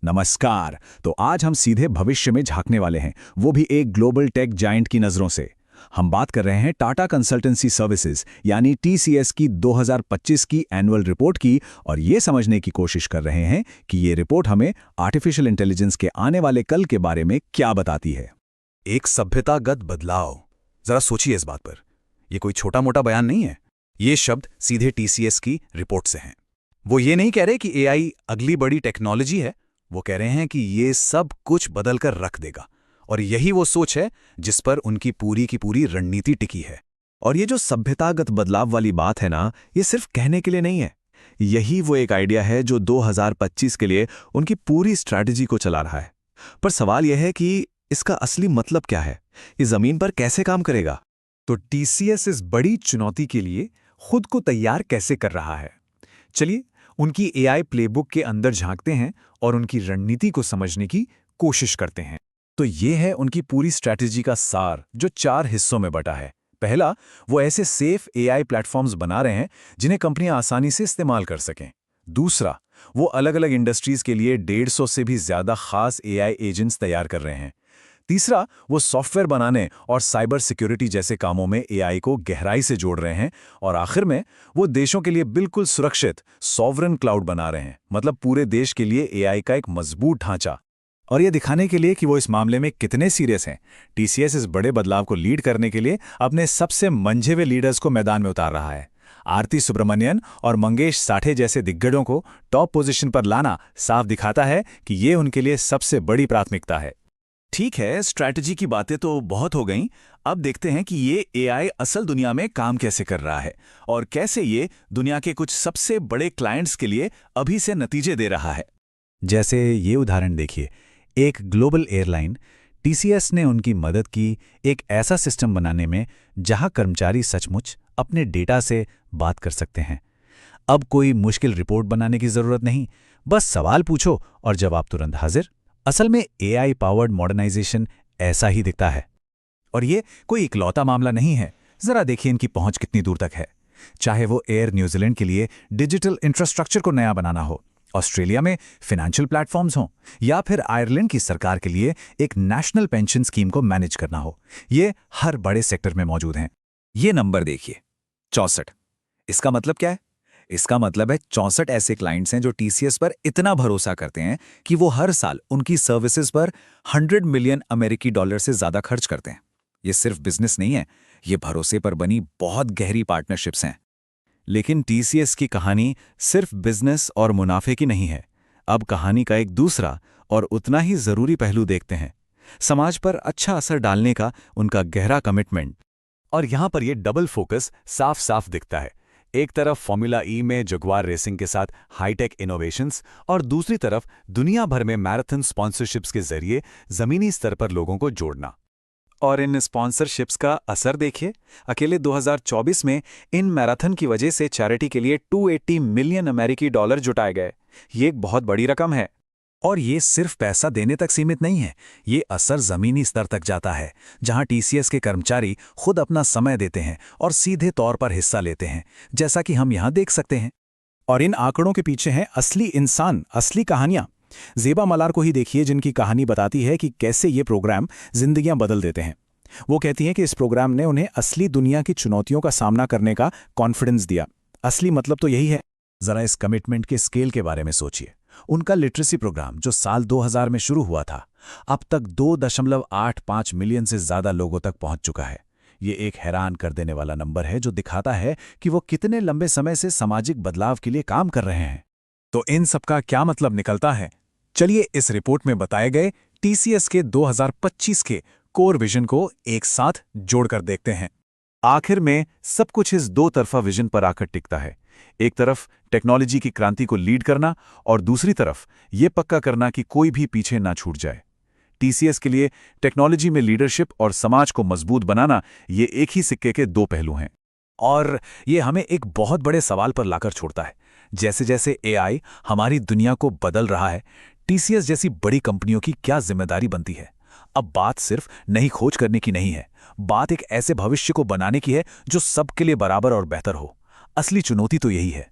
नमस्कार। तो आज हम सीधे भविष्य में झांकने वाले हैं, वो भी एक ग्लोबल टेक जायंट की नज़रों से। हम बात कर रहे हैं टाटा कंसल्टेंसी सर्विसेज यानी टीसीएस की 2025 की एनुअल रिपोर्ट की, और ये समझने की कोशिश कर रहे हैं कि ये रिपोर्ट हमें आर्टिफिशियल इंटेलिजेंस के आने वाले कल के बारे में क्या बताती है। एक सभ्यतागत बदलाव। जरा सोचिए इस बात पर। यह कोई छोटा मोटा बयान नहीं है। ये शब्द सीधे टीसीएस की रिपोर्ट से हैं। वो ये नहीं कह रहे कि एआई अगली बड़ी टेक्नोलॉजी है, वो कह रहे हैं कि ये सब कुछ बदल कर रख देगा। और यही वो सोच है जिस पर उनकी पूरी की पूरी रणनीति टिकी है। और ये जो सभ्यतागत बदलाव वाली बात है ना, ये सिर्फ कहने के लिए नहीं है। यही वो एक आइडिया है जो 2025 के लिए उनकी पूरी स्ट्रैटेजी को चला रहा है। पर सवाल यह है कि इसका असली मतलब क्या है, ये जमीन पर कैसे काम करेगा। तो टीसीएस इस बड़ी चुनौती के लिए खुद को तैयार कैसे कर रहा है, चलिए उनकी एआई प्लेबुक के अंदर झांकते हैं और उनकी रणनीति को समझने की कोशिश करते हैं। तो ये है उनकी पूरी स्ट्रैटेजी का सार, जो 4 हिस्सों में बटा है। पहला, वो ऐसे सेफ एआई प्लेटफॉर्म्स बना रहे हैं जिन्हें कंपनियां आसानी से इस्तेमाल कर सकें। दूसरा, वो अलग अलग इंडस्ट्रीज के लिए 150 से भी ज्यादा खास एआई एजेंट्स तैयार कर रहे हैं। तीसरा, वो सॉफ्टवेयर बनाने और साइबर सिक्योरिटी जैसे कामों में एआई को गहराई से जोड़ रहे हैं। और आखिर में वो देशों के लिए बिल्कुल सुरक्षित सॉवरेन क्लाउड बना रहे हैं, मतलब पूरे देश के लिए एआई का एक मजबूत ढांचा। और ये दिखाने के लिए कि वो इस मामले में कितने सीरियस हैं, टीसीएस इस बड़े बदलाव को लीड करने के लिए अपने सबसे मंझे हुए लीडर्स को मैदान में उतार रहा है। आरती सुब्रमण्यन और मंगेश साठे जैसे दिग्गजों को टॉप पोजीशन पर लाना साफ दिखाता है कि ये उनके लिए सबसे बड़ी प्राथमिकता है। ठीक है, स्ट्रैटेजी की बातें तो बहुत हो गईं। अब देखते हैं कि ये एआई असल दुनिया में काम कैसे कर रहा है और कैसे ये दुनिया के कुछ सबसे बड़े क्लाइंट्स के लिए अभी से नतीजे दे रहा है। जैसे ये उदाहरण देखिए, एक ग्लोबल एयरलाइन, टीसीएस ने उनकी मदद की एक ऐसा सिस्टम बनाने में जहां कर्मचारी सचमुच अपने डेटा से बात कर सकते हैं। अब कोई मुश्किल रिपोर्ट बनाने की जरूरत नहीं, बस सवाल पूछो और जवाब तुरंत हाजिर। असल में एआई पावर्ड मॉडर्नाइजेशन ऐसा ही दिखता है। और ये कोई इकलौता मामला नहीं है। जरा देखिए इनकी पहुंच कितनी दूर तक है। चाहे वो एयर न्यूजीलैंड के लिए डिजिटल इंफ्रास्ट्रक्चर को नया बनाना हो, ऑस्ट्रेलिया में फाइनेंशियल प्लेटफॉर्म्स हों, या फिर आयरलैंड की सरकार के लिए एक नेशनल पेंशन स्कीम को मैनेज करना हो, ये हर बड़े सेक्टर में मौजूद हैं। ये नंबर देखिए, 64। इसका मतलब क्या है? इसका मतलब है 64 ऐसे क्लाइंट्स हैं जो टीसीएस पर इतना भरोसा करते हैं कि वो हर साल उनकी सर्विसेज पर 100 मिलियन अमेरिकी डॉलर से ज्यादा खर्च करते हैं। ये सिर्फ बिजनेस नहीं है, ये भरोसे पर बनी बहुत गहरी पार्टनरशिप्स हैं। लेकिन टीसीएस की कहानी सिर्फ बिजनेस और मुनाफे की नहीं है। अब कहानी का एक दूसरा और उतना ही जरूरी पहलू देखते हैं, समाज पर अच्छा असर डालने का उनका गहरा कमिटमेंट। और यहां पर यह डबल फोकस साफ साफ दिखता है। एक तरफ फॉर्मूला ई में जगुआर रेसिंग के साथ हाईटेक इनोवेशंस, और दूसरी तरफ दुनिया भर में मैराथन स्पॉन्सरशिप्स के जरिए जमीनी स्तर पर लोगों को जोड़ना। और इन स्पॉन्सरशिप्स का असर देखिए, अकेले 2024 में इन मैराथन की वजह से चैरिटी के लिए 280 मिलियन अमेरिकी डॉलर जुटाए गए। ये एक बहुत बड़ी रकम है। और ये सिर्फ पैसा देने तक सीमित नहीं है, ये असर जमीनी स्तर तक जाता है, जहां टीसीएस के कर्मचारी खुद अपना समय देते हैं और सीधे तौर पर हिस्सा लेते हैं, जैसा कि हम यहां देख सकते हैं। और इन आंकड़ों के पीछे हैं असली इंसान, असली कहानियां। ज़ेबा मलार को ही देखिए, जिनकी कहानी बताती है कि कैसे ये प्रोग्राम जिंदगियां बदल देते हैं। वो कहती हैं कि इस प्रोग्राम ने उन्हें असली दुनिया की चुनौतियों का सामना करने का कॉन्फिडेंस दिया। असली मतलब तो यही है। जरा इस कमिटमेंट के स्केल के बारे में सोचिए। उनका लिटरेसी प्रोग्राम जो साल 2000 में शुरू हुआ था, अब तक 2.85 मिलियन से ज्यादा लोगों तक पहुंच चुका है। ये एक हैरान कर देने वाला नंबर है जो दिखाता है कि वो कितने लंबे समय से सामाजिक बदलाव के लिए काम कर रहे हैं। तो इन सबका क्या मतलब निकलता है? चलिए इस रिपोर्ट में बताए गए टीसीएस के 2025 के कोर विजन को एक साथ जोड़कर देखते हैं। आखिर में सब कुछ इस दो तरफा विजन पर आकर टिकता है। एक तरफ टेक्नोलॉजी की क्रांति को लीड करना, और दूसरी तरफ ये पक्का करना कि कोई भी पीछे ना छूट जाए। टीसीएस के लिए टेक्नोलॉजी में लीडरशिप और समाज को मजबूत बनाना, ये एक ही सिक्के के दो पहलू हैं। और ये हमें एक बहुत बड़े सवाल पर लाकर छोड़ता है। जैसे जैसे एआई हमारी दुनिया को बदल रहा है, टीसीएस जैसी बड़ी कंपनियों की क्या जिम्मेदारी बनती है? अब बात सिर्फ नई खोज करने की नहीं है, बात एक ऐसे भविष्य को बनाने की है जो सबके लिए बराबर और बेहतर हो। असली चुनौती तो यही है।